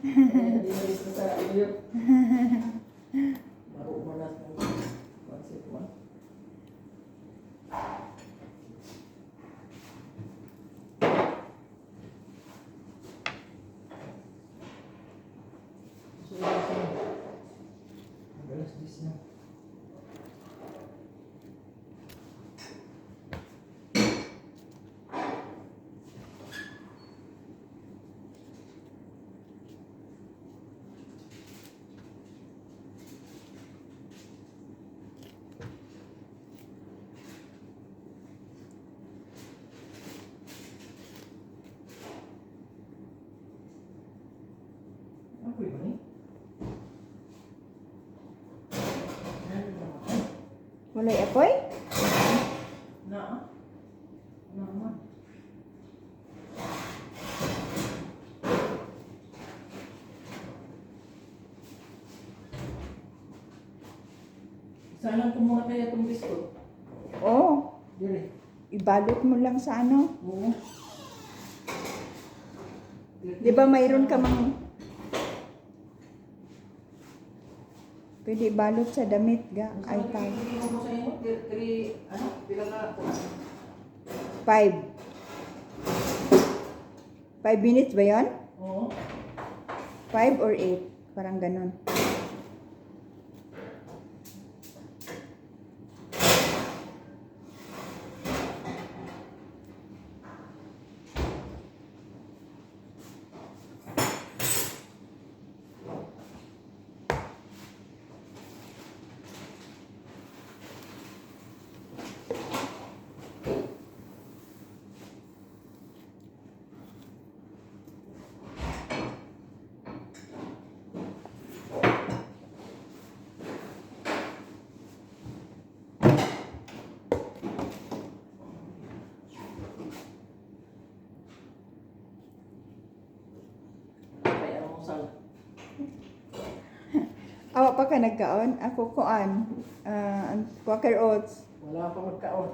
Hindi na rin sa iyo. Baru malas ng konsep mo. So, magalas dis na. Apa ini? Walay apoy? Na. Naman. Sana kumuha tayo itong biskot. Oo. Dire. Ibalot mo lang sa ano. Oo. Di ba mayroon ka mang... Pwede balot sa damit ga. Ay, tawag. Hindi mo sa inyo? Ano? Pila ka? 5. 5 minutes ba yon? Oo. 5 or 8? Parang ganun. Kaya mo sal. Awa pa ka nagkaon? Ako kuan. Quaker Oats. Wala pa magkaon.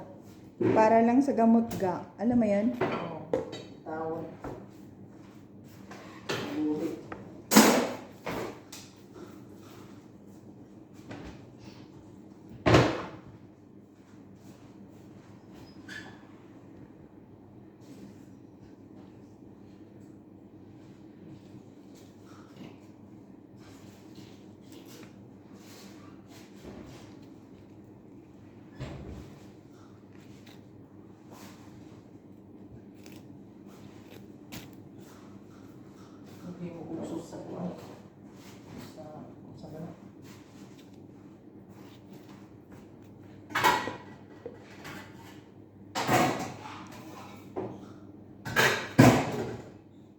Para lang sa gamot ga. Alam mo yan? Oo. Tawon. Buhi. Hindi mo uksos sa kuwan. Sa gano'n.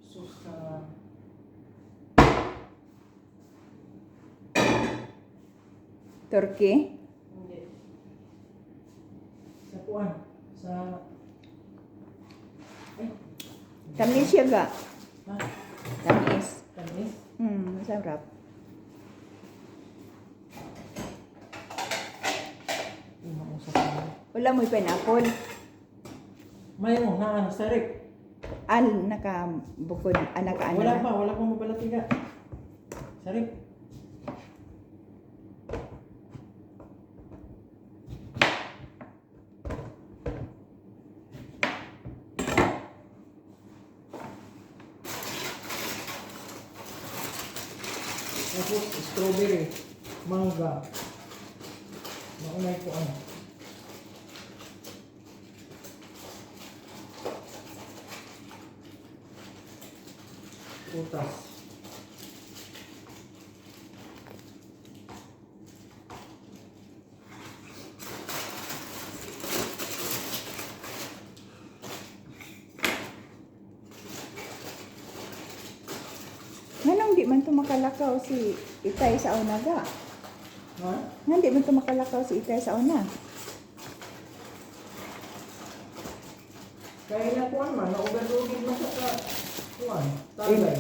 Sus sa... Turkey. Hindi. Sa kuwan. Sa... Ay. Tamis siya ga. Ha? Tamis. Tamis? Masarap. Hindi mo usap na. Wala mo'y pineapple. Mayroon na, sarik. Nakabukod. Naka-ano Wala na. pa, wala pa mabalatiga. Sarik. Tapos strawberry, mangga. Naunay ko ano. Utas. Nganong di man to makalakaw si Itay sa una ga? Ha? Nga di man to makalakaw si Itay sa una? Kaya na kuwan man, na-overdogin mo sa kuwan, tagay.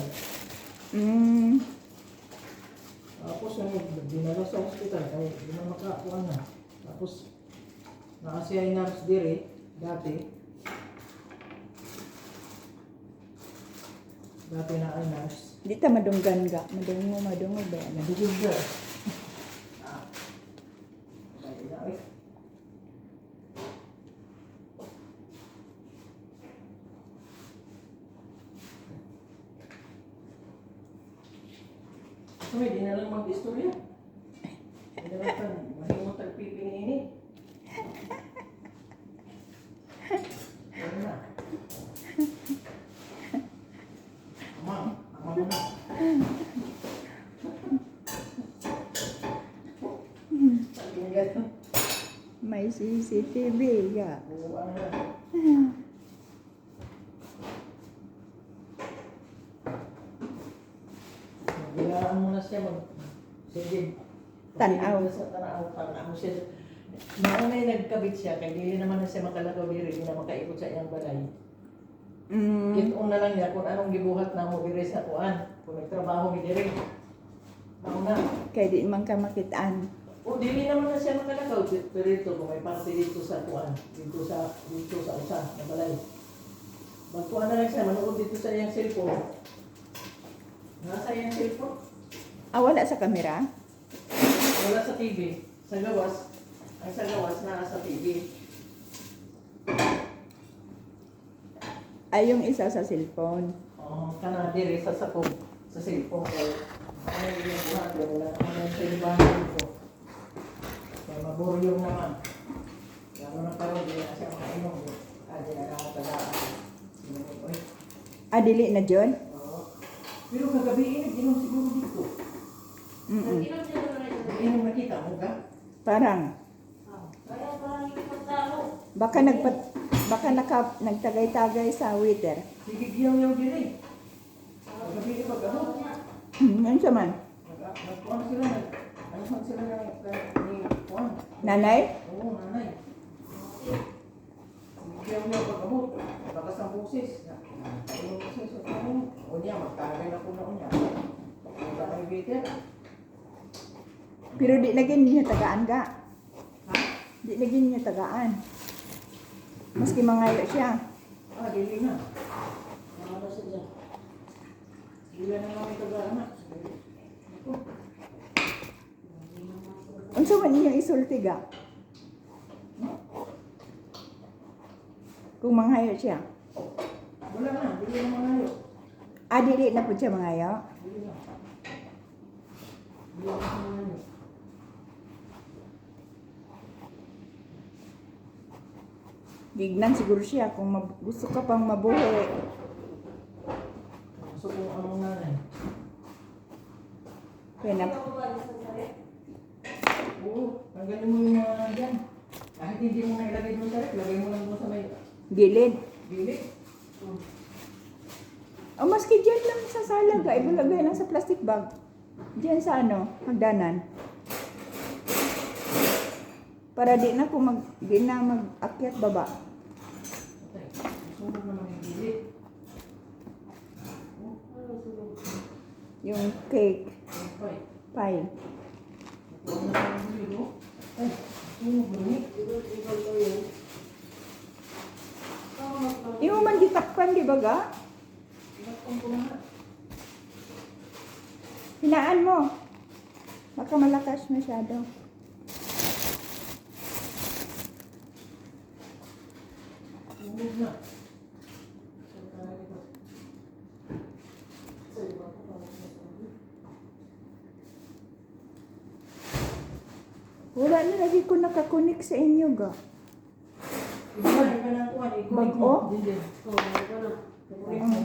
Tapos yung dinala sa hospital, ay di na makakuan na. Tapos, naasiyay nurse dire, dati. Dati na ay nurse. Di ta madunggan ga. Madungo ba yan? Nadugod ka. Ah. Ay, ay. Uy, di na lang mag-istorya. Di na lang kan, mahimot ang piping ini. Ano na? Amang mo na. Sabi nga, May CCTV ga. oo, ano na. Bilaan mo na siya sige. Tanaw. Sa tanaw siya. Nauna yung nagkabit siya, kaya hindi naman na siya makalagaw diri, hindi na makaikot sa iyang balay. Kitong na lang niya kung anong gibuhat na mo diri sa kuan, kung nagtrabaho mi diri. Nauna. Kaya di man ka makitaan. O dili naman na siya makalagaw dito kung may parte dito sa kuan, dito sa usa na balay. Magkuan na lang siya, manood dito sa iyang cellphone. Nasa iyang cellphone? Wala sa kamera? Wala sa TV. Sa gawas. Ang sa gawas na sa TV. Ay, yung isa sa cellphone. Kana diri sa sakog sa cellphone ko. Ano yung ginagawa ko wala ano yung cellphone ko. Kaya maburyong naman. Lalo na parang di na siya makainom. Di na ako tagaan. Dili na John? Pero kagabi inom siguro dito. Inom nakita mo ka? Parang. Baka nagtagay-tagay sa waiter. Sigigyaw-yaw diri. Kagabi ni pag-ano. Yan siya man. Nagkuhan sila ni Juan. Nanay? Oo, nanay. Sigigyaw-yaw pag-abot. Bakas ang busis. Ang busis. O niya, magtagay na po na niya. Ang takay waiter. Pero di lagi niya tagaan ga. Ha? Di lagi niya tagaan. Maski mangayo siya. Dili na. Ano siya dyan? Dili na namin tagaan na. Unsa man niya isulti ga? Kung manghayo siya. Wala na, dili na mangayo. Dili na po siya mangayo. Dili na. Dili na mangayo. Gignan siguro siya kung gusto ka pang mabuhi. So kung anong nanay? Kaya na, Oo, tanggalin mo yung mga dyan. Kahit hindi mo na ilagay doon sa rep, lagay mo lang doon sa may gilid. gilid. O maski dyan lang sa sala ga, ibalagay lang sa plastic bag. Dyan sa hagdanan. Para di na mag-akyat baba. Okay, sunog naman yung gilid. Yung cake, Okay. pie. Huwag na yung gilid, oh. Ay, sunog naman. Yung man gitakpan, di ba ga? Tinakpan ko na nga. Hinaan mo. Baka malakas masyado. Sunog na. Wala na lagi ko nakakunik sa inyo ga. Iba na ang kuhan, ikunik mo. Bag-o? Din din. Oo, ikaw na. Ikunik mo.